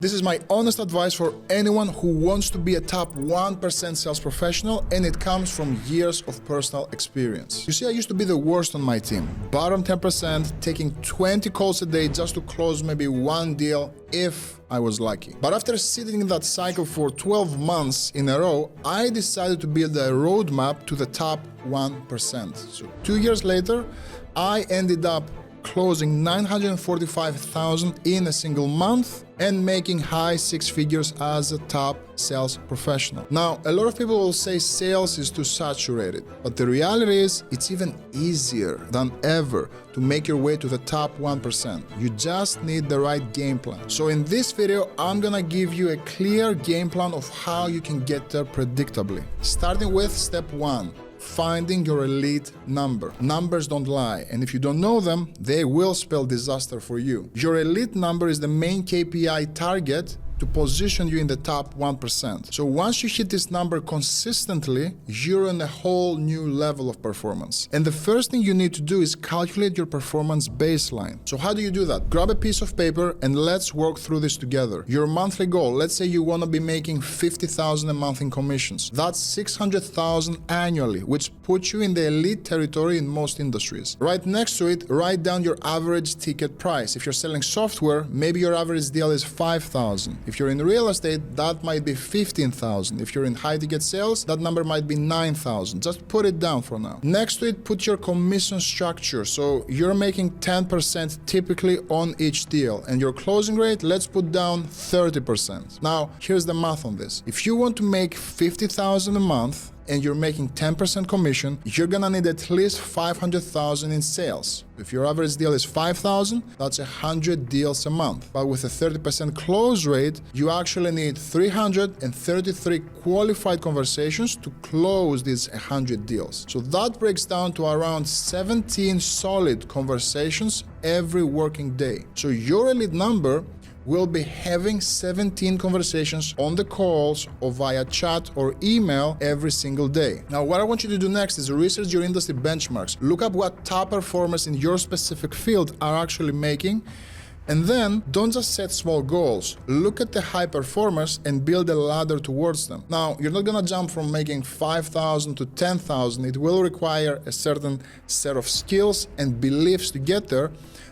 This is my honest advice for anyone who wants to be a top 1% sales professional, and it comes from years of personal experience. You see, I used to be the worst on my team. Bottom 10%, taking 20 calls a day just to close maybe one deal if I was lucky. But after sitting in that cycle for 12 months in a row, I decided to build a roadmap to the top 1%. So 2 years later, I ended up closing $945,000 in a single month and making high six figures as a top sales professional. Now, a lot of people will say sales is too saturated, but the reality is it's even easier than ever to make your way to the top 1%. You just need the right game plan. So in this video, I'm gonna give you a clear game plan of how you can get there predictably. Starting with step 1. Finding your elite number. Numbers don't lie, and if you don't know them, they will spell disaster for you. Your elite number is the main KPI target to position you in the top 1%. So once you hit this number consistently, you're in a whole new level of performance. And the first thing you need to do is calculate your performance baseline. So how do you do that? Grab a piece of paper and let's work through this together. Your monthly goal, let's say you want to be making $50,000 a month in commissions. That's $600,000 annually, which puts you in the elite territory in most industries. Right next to it, write down your average ticket price. If you're selling software, maybe your average deal is $5,000. If you're in real estate, that might be $15,000. If you're in high-ticket sales, that number might be $9,000. Just put it down for now. Next to it, put your commission structure. So you're making 10% typically on each deal, and your closing rate, let's put down 30%. Now, here's the math on this. If you want to make $50,000 a month, and you're making 10% commission, you're gonna need at least $500,000 in sales. If your average deal is $5,000, that's 100 deals a month. But with a 30% close rate, you actually need 333 qualified conversations to close these 100 deals. So that breaks down to around 17 solid conversations every working day. So your elite number will be having 17 conversations on the calls or via chat or email every single day. Now, what I want you to do next is research your industry benchmarks. Look up what top performers in your specific field are actually making. And then don't just set small goals. Look at the high performers and build a ladder towards them. Now, you're not gonna jump from making 5,000 to 10,000. It will require a certain set of skills and beliefs to get there.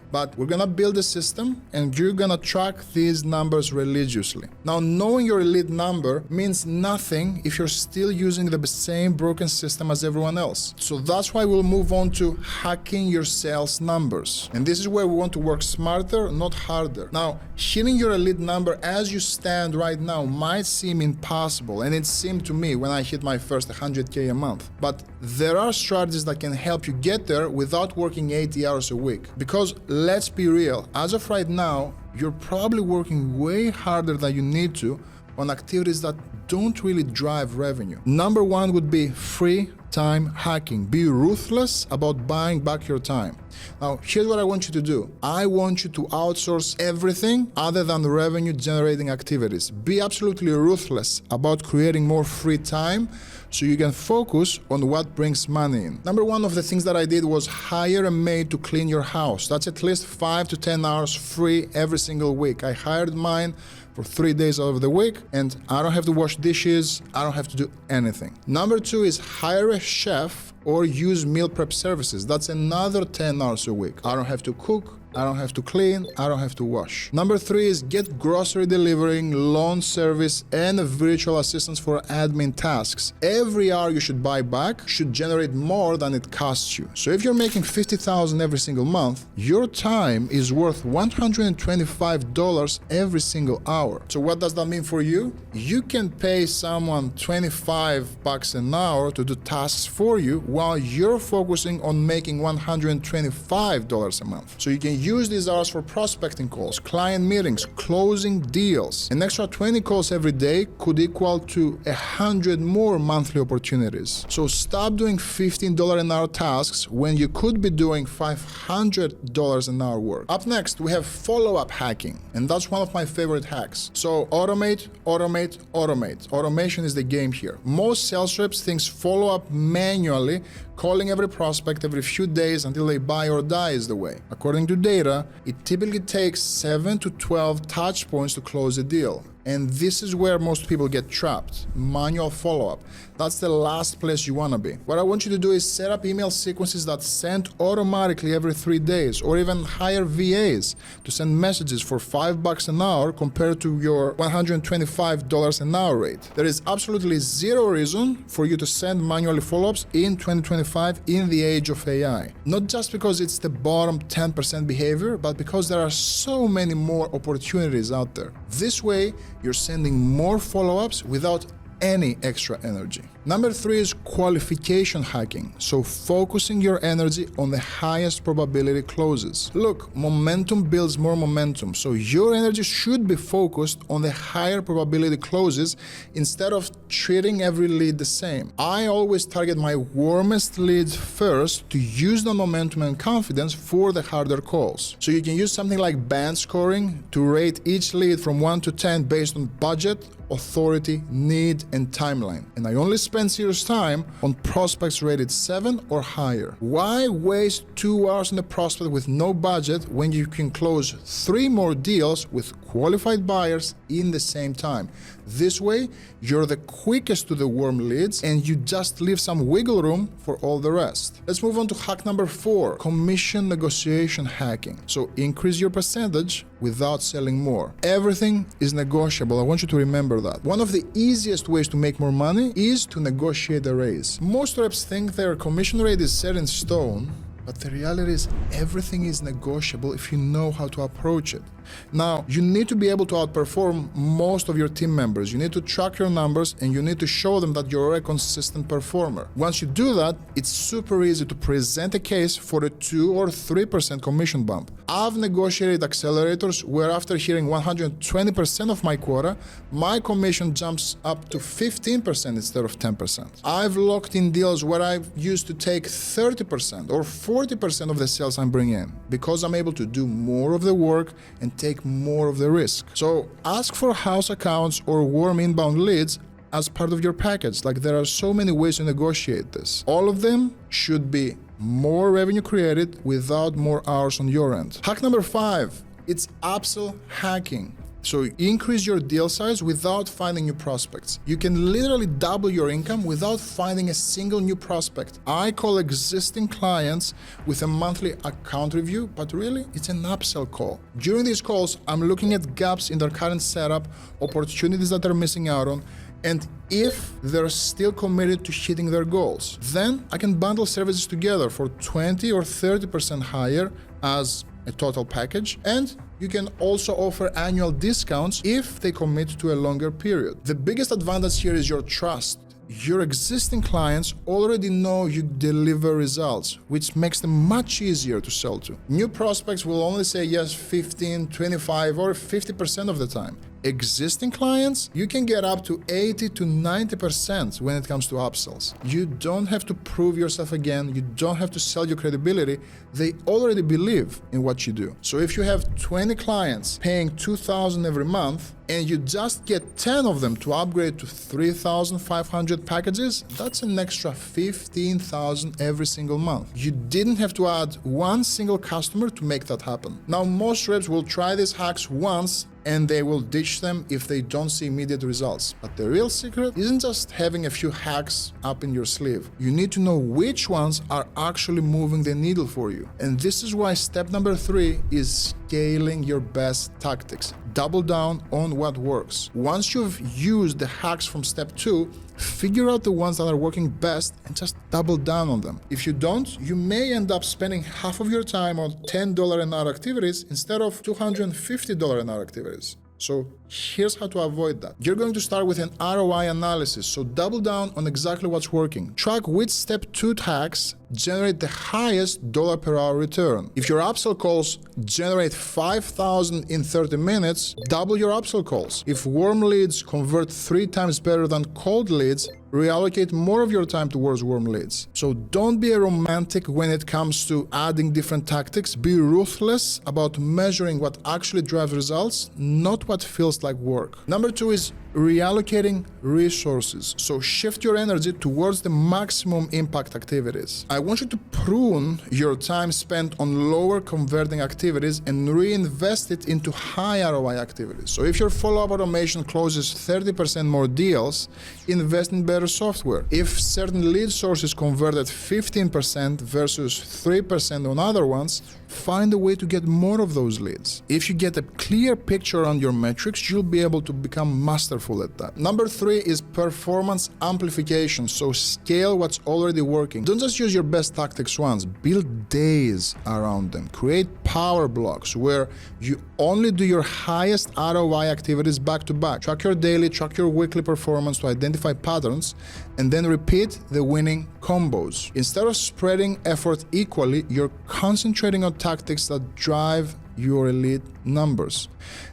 But we're gonna build a system and you're gonna track these numbers religiously. Now, knowing your elite number means nothing if you're still using the same broken system as everyone else. So that's why we'll move on to hacking your sales numbers. And this is where we want to work smarter, not harder. Now, hitting your elite number as you stand right now might seem impossible, and it seemed to me when I hit my first 100K a month. But there are strategies that can help you get there without working 80 hours a week. Because let's be real, as of right now, you're probably working way harder than you need to on activities that don't really drive revenue. Number one would be free time hacking. Be ruthless about buying back your time. Now, here's what I want you to do. I want you to outsource everything other than the revenue generating activities. Be absolutely ruthless about creating more free time so you can focus on what brings money in. Number one of the things that I did was hire a maid to clean your house. That's at least 5 to 10 hours free every single week. I hired mine for 3 days out of the week, and I don't have to wash dishes, I don't have to do anything. Number two is hire a chef or use meal prep services. That's another 10 hours a week. I don't have to cook, I don't have to clean, I don't have to wash. Number three is get grocery delivering, loan service, and a virtual assistant for admin tasks. Every hour you should buy back should generate more than it costs you. So if you're making $50,000 every single month, your time is worth $125 every single hour. So what does that mean for you? You can pay someone $25 an hour to do tasks for you while you're focusing on making $125 a month. So you can use these hours for prospecting calls, client meetings, closing deals. An extra 20 calls every day could equal to 100 more monthly opportunities. So stop doing $15 an hour tasks when you could be doing $500 an hour work. Up next, we have follow-up hacking, and that's one of my favorite hacks. So automate, automate, automate. Automation is the game here. Most sales reps think follow-up manually, calling every prospect every few days until they buy or die is the way. According to data, data, it typically takes 7 to 12 touch points to close a deal. And this is where most people get trapped. Manual follow-up. That's the last place you want to be. What I want you to do is set up email sequences that send automatically every 3 days, or even hire VAs to send messages for $5 an hour compared to your $125 an hour rate. There is absolutely zero reason for you to send manually follow-ups in 2025 in the age of AI. Not just because it's the bottom 10% behavior, but because there are so many more opportunities out there. This way, you're sending more follow-ups without any extra energy. Number 3 is qualification hacking, so focusing your energy on the highest probability closes. Look, momentum builds more momentum, so your energy should be focused on the higher probability closes instead of treating every lead the same. I always target my warmest leads first to use the momentum and confidence for the harder calls. So you can use something like band scoring to rate each lead from 1 to 10 based on budget, authority, need, and timeline. And I only spend serious time on prospects rated 7 or higher. Why waste 2 hours on a prospect with no budget when you can close 3 more deals with qualified buyers in the same time? This way, you're the quickest to the warm leads and you just leave some wiggle room for all the rest. Let's move on to hack number 4, commission negotiation hacking. So increase your percentage without selling more. Everything is negotiable. I want you to remember that. One of the easiest ways to make more money is to negotiate a raise. Most reps think their commission rate is set in stone, but the reality is everything is negotiable if you know how to approach it. Now, you need to be able to outperform most of your team members. You need to track your numbers and you need to show them that you're a consistent performer. Once you do that, it's super easy to present a case for a 2 or 3% commission bump. I've negotiated accelerators where after hearing 120% of my quota, my commission jumps up to 15% instead of 10%. I've locked in deals where I used to take 30% or 40% of the sales I'm bringing in because I'm able to do more of the work and take more of the risk. So ask for house accounts or warm inbound leads as part of your package. Like, there are so many ways to negotiate this. All of them should be more revenue created without more hours on your end. Hack number 5, it's upsell hacking. So increase your deal size without finding new prospects. You can literally double your income without finding a single new prospect. I call existing clients with a monthly account review, but really it's an upsell call. During these calls, I'm looking at gaps in their current setup, opportunities that they're missing out on, and if they're still committed to hitting their goals. Then I can bundle services together for 20 or 30% higher as a total package, and you can also offer annual discounts if they commit to a longer period. The biggest advantage here is your trust. Your existing clients already know you deliver results, which makes them much easier to sell to. New prospects will only say yes 15, 25, or 50% of the time. Existing clients, you can get up to 80 to 90% when it comes to upsells. You don't have to prove yourself again. You don't have to sell your credibility. They already believe in what you do. So if you have 20 clients paying $2,000 every month, and you just get 10 of them to upgrade to 3,500 packages, that's an extra 15,000 every single month. You didn't have to add one single customer to make that happen. Now, most reps will try these hacks once and they will ditch them if they don't see immediate results. But the real secret isn't just having a few hacks up in your sleeve. You need to know which ones are actually moving the needle for you. And this is why step number 3 is scaling your best tactics. Double down on what works. Once you've used the hacks from step 2, figure out the ones that are working best and just double down on them. If you don't, you may end up spending half of your time on $10 an hour activities instead of $250 an hour activities. So here's how to avoid that. You're going to start with an ROI analysis, so double down on exactly what's working. Track which step 2 hacks generate the highest dollar per hour return. If your upsell calls generate 5,000 in 30 minutes, double your upsell calls. If warm leads convert 3 times better than cold leads, reallocate more of your time towards warm leads. So don't be a romantic when it comes to adding different tactics. Be ruthless about measuring what actually drives results, not what feels like work. Number 2 is reallocating resources. So shift your energy towards the maximum impact activities. I want you to prune your time spent on lower converting activities and reinvest it into high ROI activities. So if your follow-up automation closes 30% more deals, invest in better software. If certain lead sources converted 15% versus 3% on other ones, find a way to get more of those leads. If you get a clear picture on your metrics, you'll be able to become masterful at that. Number 3 is performance amplification. So scale what's already working. Don't just use your best tactics once. Build days around them. Create power blocks where you only do your highest ROI activities back to back. Track your daily, track your weekly performance to identify patterns, and then repeat the winning combos. Instead of spreading effort equally, you're concentrating on tactics that drive your elite numbers.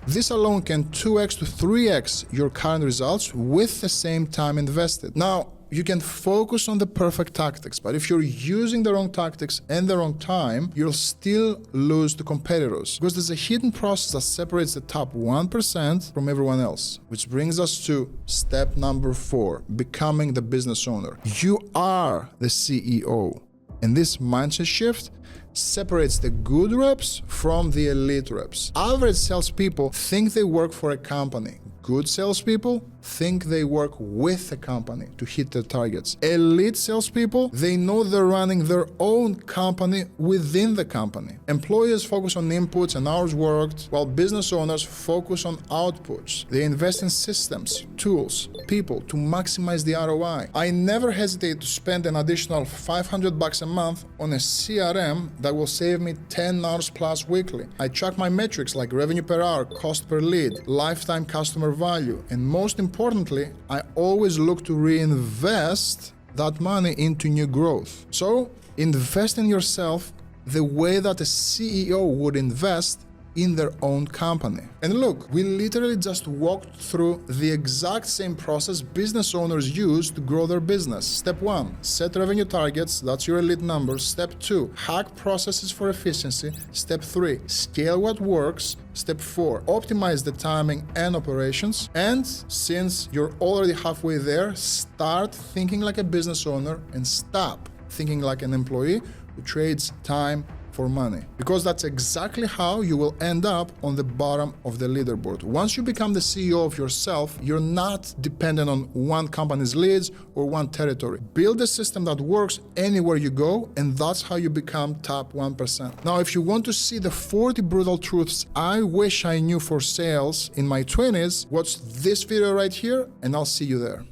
This alone can 2x to 3x your current results with the same time invested. Now, you can focus on the perfect tactics, but if you're using the wrong tactics and the wrong time, you'll still lose to competitors because there's a hidden process that separates the top 1% from everyone else, which brings us to step number 4, becoming the business owner. You are the CEO, and this mindset shift separates the good reps from the elite reps. Average salespeople think they work for a company. Good salespeople think they work with a company to hit their targets. Elite salespeople, they know they're running their own company within the company. Employees focus on inputs and hours worked, while business owners focus on outputs. They invest in systems, tools, people to maximize the ROI. I never hesitate to spend an additional $500 a month on a CRM that will save me 10 hours plus weekly. I track my metrics like revenue per hour, cost per lead, lifetime customer value, and most importantly, I always look to reinvest that money into new growth. So invest in yourself the way that a CEO would invest in their own company. And look, we literally just walked through the exact same process business owners use to grow their business. Step 1, set revenue targets, that's your elite numbers. Step 2, hack processes for efficiency. Step 3, scale what works. Step 4, optimize the timing and operations. And since you're already halfway there, start thinking like a business owner and stop thinking like an employee who trades time for money, because that's exactly how you will end up on the bottom of the leaderboard. Once you become the CEO of yourself, you're not dependent on one company's leads or one territory. Build a system that works anywhere you go, and that's how you become top 1%. Now, if you want to see the 40 brutal truths I wish I knew for sales in my 20s, watch this video right here, and I'll see you there.